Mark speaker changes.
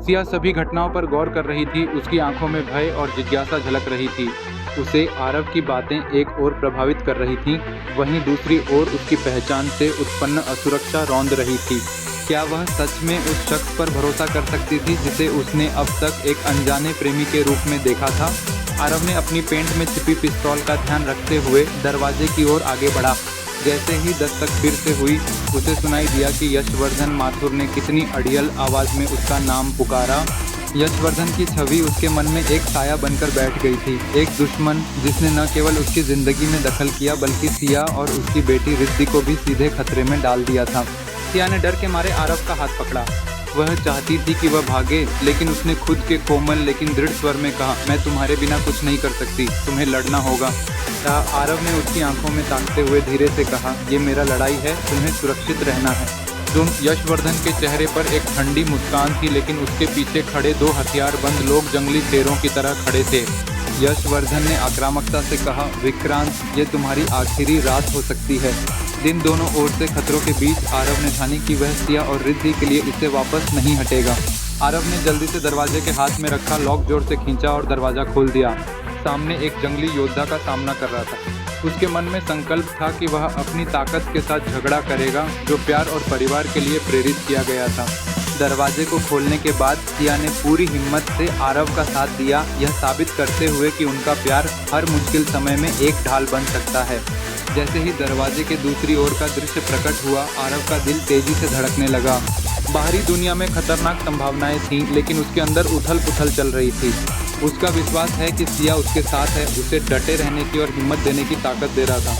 Speaker 1: सिया सभी घटनाओं पर गौर कर रही थी। उसकी आंखों में भय और जिज्ञासा झलक रही थी। उसे आरव की बातें एक ओर प्रभावित कर रही थीं, वहीं दूसरी ओर उसकी पहचान से उत्पन्न असुरक्षा रौंद रही थी। क्या वह सच में उस शख्स पर भरोसा कर सकती थी जिसे उसने अब तक एक अनजाने प्रेमी के रूप में देखा था? आरव ने अपनी पेंट में छिपी पिस्तौल का ध्यान रखते हुए दरवाजे की ओर आगे बढ़ा। जैसे ही दस्तक फिर से हुई, उसे सुनाई दिया कि यशवर्धन माथुर ने कितनी अड़ियल आवाज़ में उसका नाम पुकारा। यशवर्धन की छवि उसके मन में एक साया बनकर बैठ गई थी, एक दुश्मन जिसने न केवल उसकी ज़िंदगी में दखल किया बल्कि सिया और उसकी बेटी रिद्धि को भी सीधे खतरे में डाल दिया था। सिया ने डर के मारे आरव का हाथ पकड़ा। वह चाहती थी कि वह भागे, लेकिन उसने खुद के कोमल लेकिन दृढ़ स्वर में कहा, मैं तुम्हारे बिना कुछ नहीं कर सकती, तुम्हें लड़ना होगा। आरव ने उसकी आंखों में ताकते हुए धीरे से कहा, ये मेरा लड़ाई है, तुम्हें सुरक्षित रहना है। यशवर्धन के चेहरे पर एक ठंडी मुस्कान थी, लेकिन उसके पीछे खड़े दो हथियारबंद लोग जंगली शेरों की तरह खड़े थे। यशवर्धन ने आक्रामकता से कहा, विक्रांत, ये तुम्हारी आखिरी रात हो सकती है। दिन दोनों ओर से खतरों के बीच आरव ने ठानी कि वह सिया और रिद्धि के लिए इससे वापस नहीं हटेगा। आरव ने जल्दी से दरवाजे के हाथ में रखा लॉक जोर से खींचा और दरवाज़ा खोल दिया। सामने एक जंगली योद्धा का सामना कर रहा था। उसके मन में संकल्प था कि वह अपनी ताकत के साथ झगड़ा करेगा, जो प्यार और परिवार के लिए प्रेरित किया गया था। दरवाजे को खोलने के बाद सिया ने पूरी हिम्मत से आरव का साथ दिया, यह साबित करते हुए कि उनका प्यार हर मुश्किल समय में एक ढाल बन सकता है। जैसे ही दरवाजे के दूसरी ओर का दृश्य प्रकट हुआ, आरव का दिल तेजी से धड़कने लगा। बाहरी दुनिया में खतरनाक संभावनाएं थीं, लेकिन उसके अंदर उथल पुथल चल रही थी। उसका विश्वास है कि सिया उसके साथ है, उसे डटे रहने की और हिम्मत देने की ताकत दे रहा था।